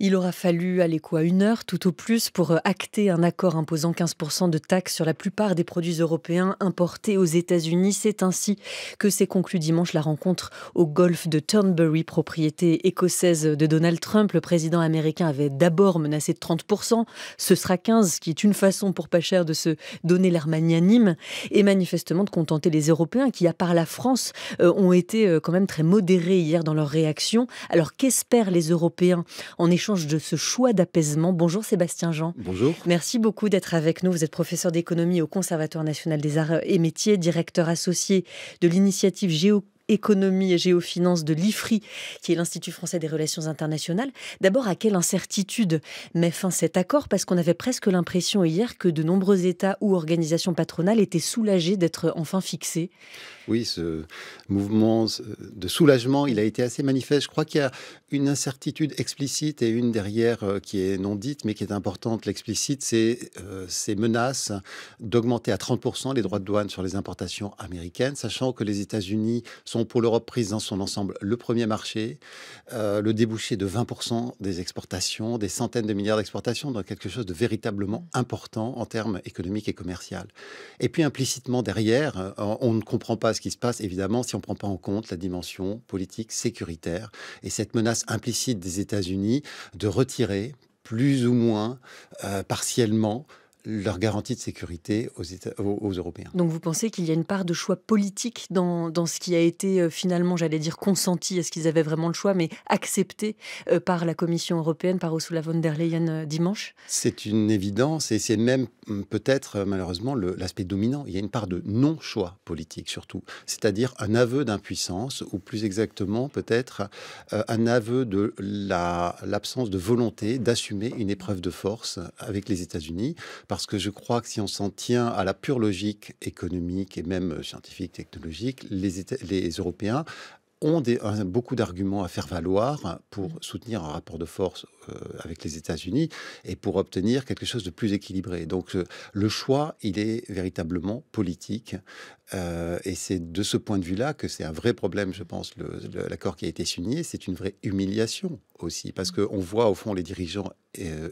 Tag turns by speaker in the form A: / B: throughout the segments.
A: Il aura fallu aller quoi, 1 heure tout au plus pour acter un accord imposant 15% de taxes sur la plupart des produits européens importés aux États-Unis. C'est ainsi que s'est conclue dimanche la rencontre au golfe de Turnberry, propriété écossaise de Donald Trump. Le président américain avait d'abord menacé de 30%. Ce sera 15%, ce qui est une façon pour pas cher de se donner l'air magnanime et manifestement de contenter les Européens qui, à part la France, ont été quand même très modérés hier dans leur réaction. Alors qu'espèrent les Européens en échange de ce choix d'apaisement? Bonjour Sébastien Jean.
B: Bonjour.
A: Merci beaucoup d'être avec nous. Vous êtes professeur d'économie au Conservatoire national des arts et métiers, directeur associé de l'initiative Géoéconomie et Géofinance de l'IFRI, qui est l'Institut français des relations internationales. D'abord, à quelle incertitude met fin cet accord? Parce qu'on avait presque l'impression hier que de nombreux États ou organisations patronales étaient soulagés d'être enfin fixés.
B: Oui, ce mouvement de soulagement, il a été assez manifeste. Je crois qu'il y a une incertitude explicite et une derrière qui est non dite, mais qui est importante. L'explicite, c'est ces menaces d'augmenter à 30% les droits de douane sur les importations américaines, sachant que les États-Unis sont pour l'Europe prise dans son ensemble le premier marché, le débouché de 20% des exportations, des centaines de milliards d'exportations, donc quelque chose de véritablement important en termes économiques et commerciaux. Et puis implicitement derrière, on ne comprend pas ce qui se passe, évidemment, si on ne prend pas en compte la dimension politique, sécuritaire, et cette menace implicite des États-Unis de retirer plus ou moins partiellement leur garantie de sécurité aux Européens.
A: Donc vous pensez qu'il y a une part de choix politique dans ce qui a été finalement, j'allais dire, consenti, est-ce qu'ils avaient vraiment le choix, mais accepté par la Commission européenne, par Ursula von der Leyen dimanche?
B: C'est une évidence et c'est même peut-être malheureusement l'aspect dominant. Il y a une part de non-choix politique surtout, c'est-à-dire un aveu d'impuissance ou plus exactement peut-être un aveu de l'absence de volonté d'assumer une épreuve de force avec les États-Unis. Parce que je crois que si on s'en tient à la pure logique économique et même scientifique, technologique, les Européens ont beaucoup d'arguments à faire valoir pour soutenir un rapport de force avec les États-Unis et pour obtenir quelque chose de plus équilibré. Donc le choix, il est véritablement politique. Et c'est de ce point de vue-là que c'est un vrai problème, je pense, l'accord qui a été signé. C'est une vraie humiliation aussi, parce qu'on voit au fond les dirigeants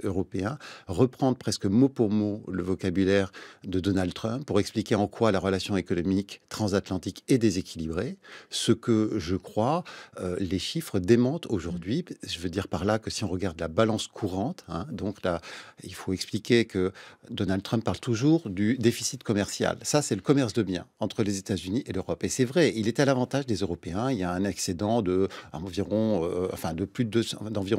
B: européens reprendre presque mot pour mot le vocabulaire de Donald Trump pour expliquer en quoi la relation économique transatlantique est déséquilibrée. Ce que je crois, les chiffres démentent aujourd'hui. Je veux dire par là que si on regarde la balance courante, donc là, il faut expliquer que Donald Trump parle toujours du déficit commercial. Ça, c'est le commerce de biens entre les États-Unis et l'Europe. Et c'est vrai, il est à l'avantage des Européens. Il y a un excédent d'environ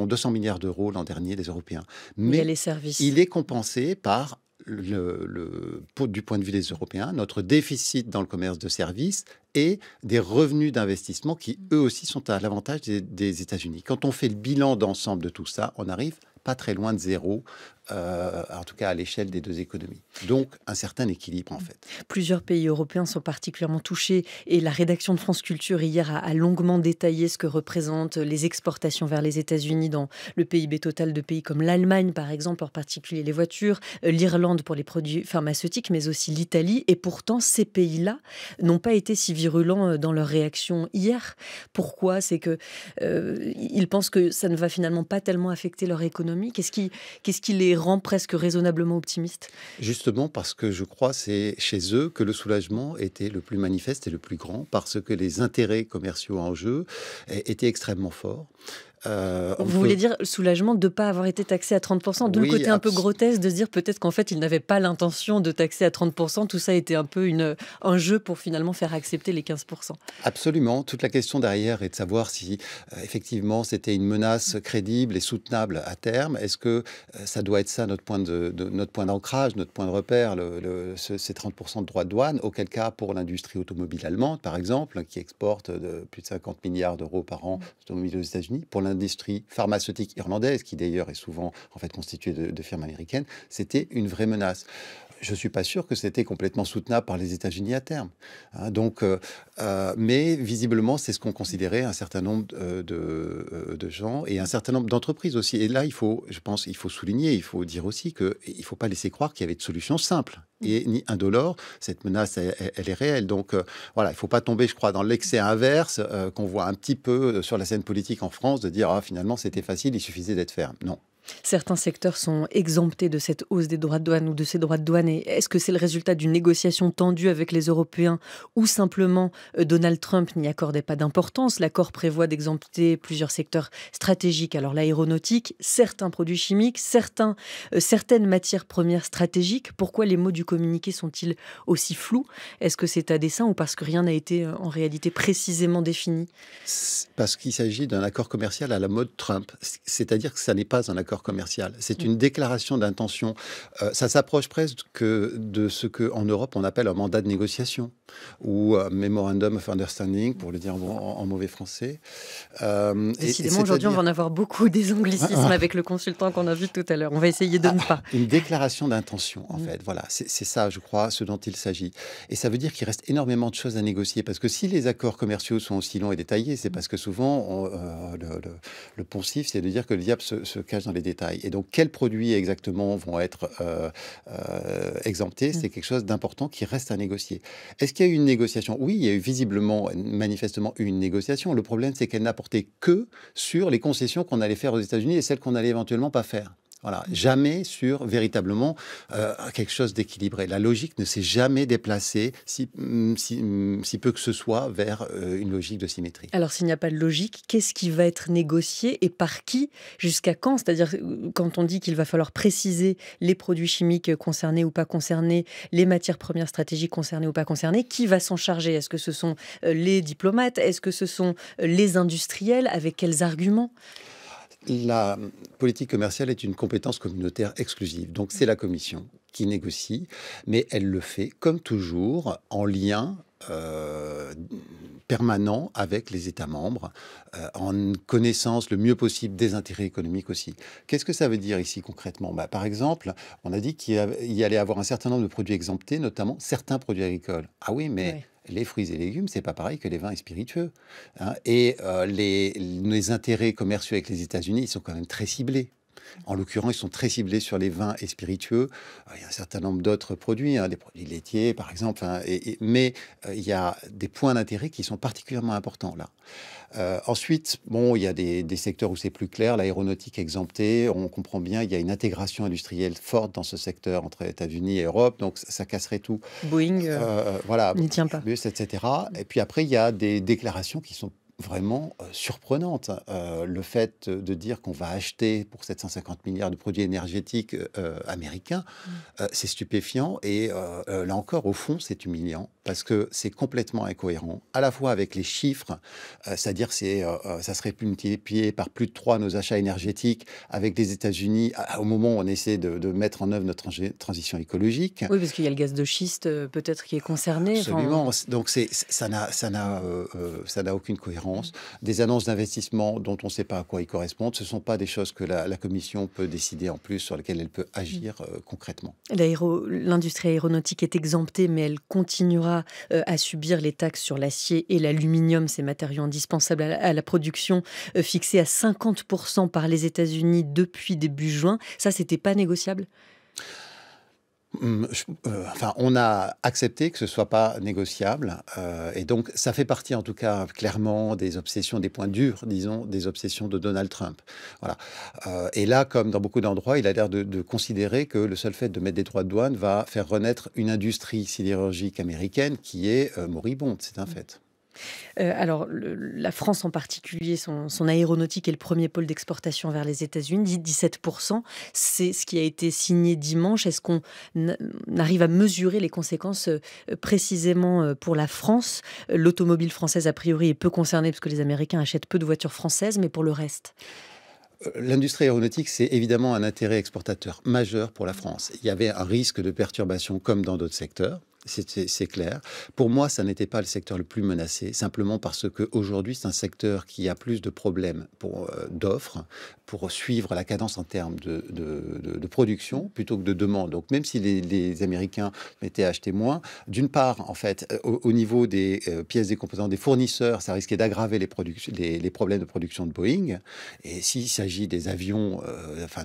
B: 200 milliards d'euros l'an dernier des Européens.
A: Mais il y a les services.
B: Il est compensé par du point de vue des Européens, notre déficit dans le commerce de services et des revenus d'investissement qui, eux aussi, sont à l'avantage des États-Unis. Quand on fait le bilan d'ensemble de tout ça, on arrive pas très loin de zéro, en tout cas à l'échelle des deux économies. Donc, un certain équilibre, en fait.
A: Plusieurs pays européens sont particulièrement touchés et la rédaction de France Culture hier a longuement détaillé ce que représentent les exportations vers les États-Unis dans le PIB total de pays comme l'Allemagne, par exemple, en particulier les voitures, l'Irlande pour les produits pharmaceutiques, mais aussi l'Italie. Et pourtant, ces pays-là n'ont pas été si virulents dans leur réaction hier. Pourquoi? C'est que ils pensent que ça ne va finalement pas tellement affecter leur économie. Qu'est-ce qui les rend presque raisonnablement optimistes?
B: Justement parce que je crois que c'est chez eux que le soulagement était le plus manifeste et le plus grand, parce que les intérêts commerciaux en jeu étaient extrêmement forts.
A: Vous voulez dire le soulagement de ne pas avoir été taxé à 30%, d'où le côté un peu grotesque de se dire peut-être qu'en fait ils n'avaient pas l'intention de taxer à 30%, tout ça était un peu un jeu pour finalement faire accepter les 15%.
B: Absolument, toute la question derrière est de savoir si effectivement c'était une menace crédible et soutenable à terme. Est-ce que ça doit être ça notre point d'ancrage, notre point de repère, ces 30% de droits de douane, auquel cas pour l'industrie automobile allemande par exemple, qui exporte de plus de 50 milliards d'euros par an d'automobiles aux États-Unis, pour l'industrie pharmaceutique irlandaise, qui d'ailleurs est souvent en fait constituée de firmes américaines, c'était une vraie menace. Je ne suis pas sûr que c'était complètement soutenable par les États-Unis à terme. Mais visiblement, c'est ce qu'ont considéré un certain nombre de gens et un certain nombre d'entreprises aussi. Et là, je pense qu'il faut souligner, il faut dire aussi qu'il ne faut pas laisser croire qu'il y avait de solutions simples. et ni indolore. Cette menace, elle est réelle. Donc voilà, il ne faut pas tomber, je crois, dans l'excès inverse qu'on voit un petit peu sur la scène politique en France, de dire, ah, finalement, c'était facile, il suffisait d'être ferme. Non.
A: Certains secteurs sont exemptés de cette hausse des droits de douane ou de ces droits de douane. Et est-ce que c'est le résultat d'une négociation tendue avec les Européens ou simplement Donald Trump n'y accordait pas d'importance? L'accord prévoit d'exempter plusieurs secteurs stratégiques. Alors l'aéronautique, certains produits chimiques, certaines matières premières stratégiques. Pourquoi les mots du communiqué sont-ils aussi flous? Est-ce que c'est à dessein ou parce que rien n'a été en réalité précisément défini?
B: Parce qu'il s'agit d'un accord commercial à la mode Trump. C'est-à-dire que ça n'est pas un accord commercial. C'est une déclaration d'intention. Ça s'approche presque de ce qu'en Europe, on appelle un mandat de négociation ou Memorandum of Understanding, pour le dire en mauvais français.
A: Décidément, aujourd'hui, on va en avoir beaucoup des anglicismes avec le consultant qu'on a vu tout à l'heure. On va essayer de ne pas.
B: Une déclaration d'intention, en fait. Voilà, c'est ça, je crois, ce dont il s'agit. Et ça veut dire qu'il reste énormément de choses à négocier. Parce que si les accords commerciaux sont aussi longs et détaillés, c'est parce que souvent, le poncif, c'est de dire que le diable se cache dans les détails. Et donc, quels produits exactement vont être exemptés? C'est quelque chose d'important qui reste à négocier. Est-ce qu'il y a eu une négociation? Oui, il y a eu visiblement, manifestement, une négociation. Le problème, c'est qu'elle n'a porté que sur les concessions qu'on allait faire aux États-Unis et celles qu'on allait éventuellement pas faire. Voilà, jamais sur véritablement quelque chose d'équilibré. La logique ne s'est jamais déplacée, si peu que ce soit, vers une logique de symétrie.
A: Alors, s'il n'y a pas de logique, qu'est-ce qui va être négocié et par qui? Jusqu'à quand? C'est-à-dire, quand on dit qu'il va falloir préciser les produits chimiques concernés ou pas concernés, les matières premières stratégiques concernées ou pas concernées, qui va s'en charger? Est-ce que ce sont les diplomates? Est-ce que ce sont les industriels? Avec quels arguments?
B: La politique commerciale est une compétence communautaire exclusive. Donc, c'est la Commission qui négocie, mais elle le fait, comme toujours, en lien permanent avec les États membres, en connaissance le mieux possible des intérêts économiques aussi. Qu'est-ce que ça veut dire ici concrètement? Par exemple, on a dit qu'il y allait avoir un certain nombre de produits exemptés, notamment certains produits agricoles. Ah oui, mais... Ouais. Les fruits et légumes, c'est pas pareil que les vins et spiritueux. Hein. Et les intérêts commerciaux avec les États-Unis, ils sont quand même très ciblés. En l'occurrence, ils sont très ciblés sur les vins et spiritueux. Il y a un certain nombre d'autres produits, des produits laitiers, par exemple. Mais il y a des points d'intérêt qui sont particulièrement importants là. Ensuite, bon, il y a des secteurs où c'est plus clair. L'aéronautique exemptée, on comprend bien, il y a une intégration industrielle forte dans ce secteur entre États-Unis et Europe, donc ça casserait tout.
A: Boeing
B: voilà,
A: n'y tient pas.
B: Etc. Et puis après, il y a des déclarations qui sont vraiment surprenante. Le fait de dire qu'on va acheter pour 750 milliards de produits énergétiques américains, c'est stupéfiant et là encore, au fond, c'est humiliant parce que c'est complètement incohérent, à la fois avec les chiffres, c'est-à-dire ça serait multiplié par plus de 3 nos achats énergétiques avec les États-Unis au moment où on essaie de mettre en œuvre notre transition écologique.
A: Oui, parce qu'il y a le gaz de schiste peut-être qui est concerné.
B: Absolument. Donc ça n'a aucune cohérence. Des annonces d'investissement dont on ne sait pas à quoi ils correspondent, ce ne sont pas des choses que la Commission peut décider en plus, sur lesquelles elle peut agir concrètement.
A: L'industrie aéronautique est exemptée, mais elle continuera à subir les taxes sur l'acier et l'aluminium, ces matériaux indispensables à la production, fixées à 50% par les États-Unis depuis début juin. Ça, c'était pas négociable?
B: On a accepté que ce ne soit pas négociable et donc ça fait partie en tout cas clairement des obsessions, des points durs, disons, des obsessions de Donald Trump. Voilà. Et là, comme dans beaucoup d'endroits, il a l'air de considérer que le seul fait de mettre des droits de douane va faire renaître une industrie sidérurgique américaine qui est moribonde, c'est un fait.
A: Alors, la France en particulier, son aéronautique est le premier pôle d'exportation vers les États-Unis, 17%. C'est ce qui a été signé dimanche. Est-ce qu'on arrive à mesurer les conséquences précisément pour la France? L'automobile française, a priori, est peu concernée parce que les Américains achètent peu de voitures françaises, mais pour le reste?
B: L'industrie aéronautique, c'est évidemment un intérêt exportateur majeur pour la France. Il y avait un risque de perturbation comme dans d'autres secteurs. C'est clair. Pour moi, ça n'était pas le secteur le plus menacé, simplement parce qu'aujourd'hui, c'est un secteur qui a plus de problèmes d'offres, pour suivre la cadence en termes de production plutôt que de demande. Donc, même si les Américains mettaient à acheter moins, d'une part, en fait, au niveau des pièces des composants des fournisseurs, ça risquait d'aggraver les problèmes de production de Boeing. Et s'il s'agit des avions,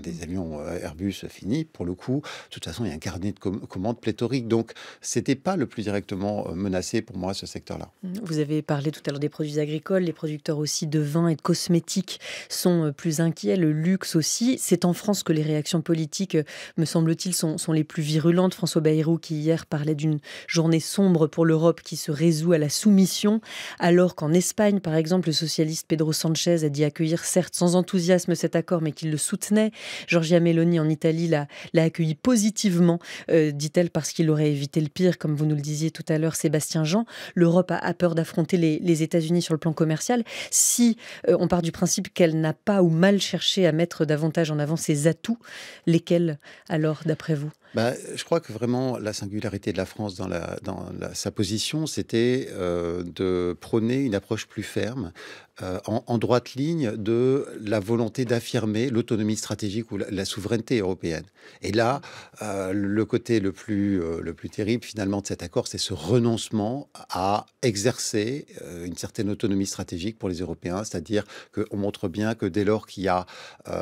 B: des avions Airbus finis, pour le coup, de toute façon, il y a un carnet de commandes pléthorique. Donc, c'était pas le plus directement menacé pour moi, ce secteur-là.
A: Vous avez parlé tout à l'heure des produits agricoles, les producteurs aussi de vin et de cosmétiques sont plus inquiets, le luxe aussi. C'est en France que les réactions politiques, me semble-t-il, sont les plus virulentes. François Bayrou, qui hier parlait d'une journée sombre pour l'Europe qui se résout à la soumission, alors qu'en Espagne, par exemple, le socialiste Pedro Sanchez a dit accueillir certes sans enthousiasme cet accord, mais qu'il le soutenait. Giorgia Meloni en Italie l'a accueilli positivement, dit-elle, parce qu'il aurait évité le pire, comme vous nous le disiez tout à l'heure, Sébastien Jean. L'Europe a peur d'affronter les États-Unis sur le plan commercial. Si on part du principe qu'elle n'a pas ou mal cherché à mettre davantage en avant ses atouts, lesquels alors, d'après vous ?
B: Je crois que vraiment la singularité de la France dans sa position, c'était de prôner une approche plus ferme, en droite ligne de la volonté d'affirmer l'autonomie stratégique ou la souveraineté européenne. Et là, le côté le plus terrible finalement de cet accord, c'est ce renoncement à exercer une certaine autonomie stratégique pour les Européens, c'est-à-dire qu'on montre bien que dès lors qu'il y a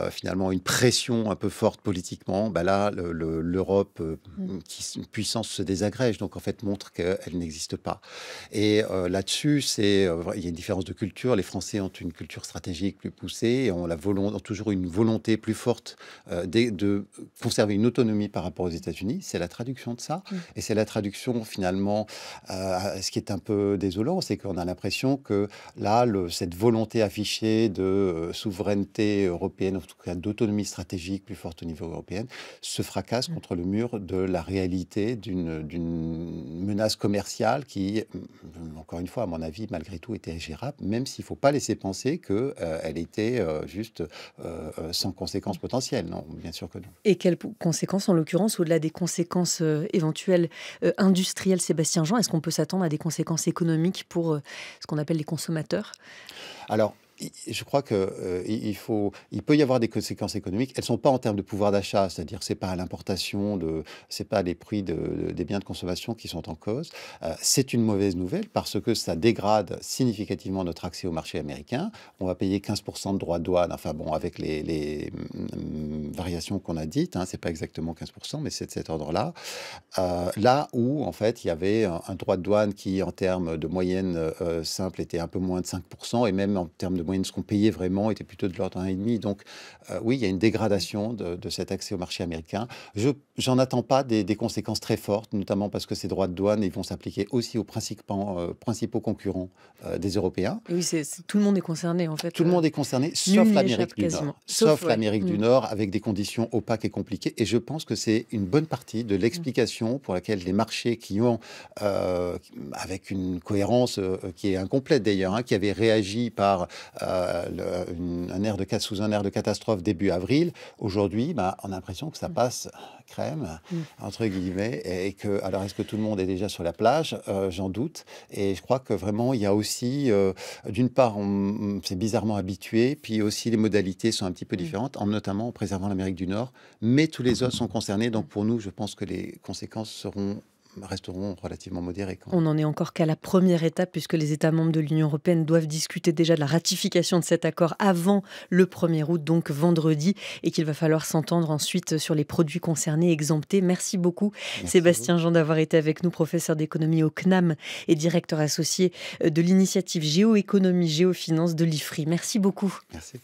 B: finalement une pression un peu forte politiquement, là, l'Europe qui puissance se désagrège, donc en fait montre qu'elle n'existe pas. Et là-dessus, il y a une différence de culture. Les Français ont une culture stratégique plus poussée et ont toujours une volonté plus forte de conserver une autonomie par rapport aux États-Unis. C'est la traduction de ça. Et c'est la traduction finalement, ce qui est un peu désolant, c'est qu'on a l'impression que là, cette volonté affichée de souveraineté européenne, en tout cas d'autonomie stratégique plus forte au niveau européen, se fracasse contre le mur de la réalité d'une menace commerciale qui, encore une fois, à mon avis, malgré tout, était gérable, même s'il ne faut pas laisser penser qu'elle était juste sans conséquences potentielles. Non, bien sûr que non.
A: Et quelles conséquences, en l'occurrence, au-delà des conséquences éventuelles industrielles, Sébastien Jean, est-ce qu'on peut s'attendre à des conséquences économiques pour ce qu'on appelle les consommateurs ?
B: Alors, je crois qu'il peut y avoir des conséquences économiques. Elles ne sont pas en termes de pouvoir d'achat, c'est-à-dire c'est pas l'importation, c'est pas les prix des biens de consommation qui sont en cause. C'est une mauvaise nouvelle parce que ça dégrade significativement notre accès au marché américain. On va payer 15% de droits de douane, avec les variations qu'on a dites. C'est pas exactement 15%, mais c'est de cet ordre-là. Là où, en fait, il y avait un droit de douane qui, en termes de moyenne simple, était un peu moins de 5%, et même en termes de moyenne, ce qu'on payait vraiment était plutôt de l'ordre 1,5. Donc, oui, il y a une dégradation de cet accès au marché américain. J'en attends pas des conséquences très fortes, notamment parce que ces droits de douane, ils vont s'appliquer aussi aux principaux concurrents des Européens.
A: Oui, tout le monde est concerné, en fait.
B: Tout le monde est concerné, sauf l'Amérique du Nord. Sauf l'Amérique du Nord, avec des conditions opaques et compliquées. Et je pense que c'est une bonne partie de l'explication pour laquelle les marchés qui ont, avec une cohérence qui est incomplète d'ailleurs, qui avaient réagi par sous un air de catastrophe début avril, aujourd'hui, on a l'impression que ça passe crème, entre guillemets, et que, alors est-ce que tout le monde est déjà sur la plage? J'en doute. Et je crois que vraiment, il y a aussi, d'une part, on s'est bizarrement habitué, puis aussi les modalités sont un petit peu différentes, notamment en préservant l'Amérique du Nord, mais tous les autres sont concernés. Donc pour nous, je pense que les conséquences resteront relativement modérées.
A: On n'en est encore qu'à la première étape, puisque les États membres de l'Union européenne doivent discuter déjà de la ratification de cet accord avant le 1er août, donc vendredi, et qu'il va falloir s'entendre ensuite sur les produits concernés, exemptés. Merci beaucoup, Sébastien Jean, d'avoir été avec nous, professeur d'économie au CNAM et directeur associé de l'initiative Géoéconomie Géofinance de l'IFRI. Merci beaucoup.
B: Merci.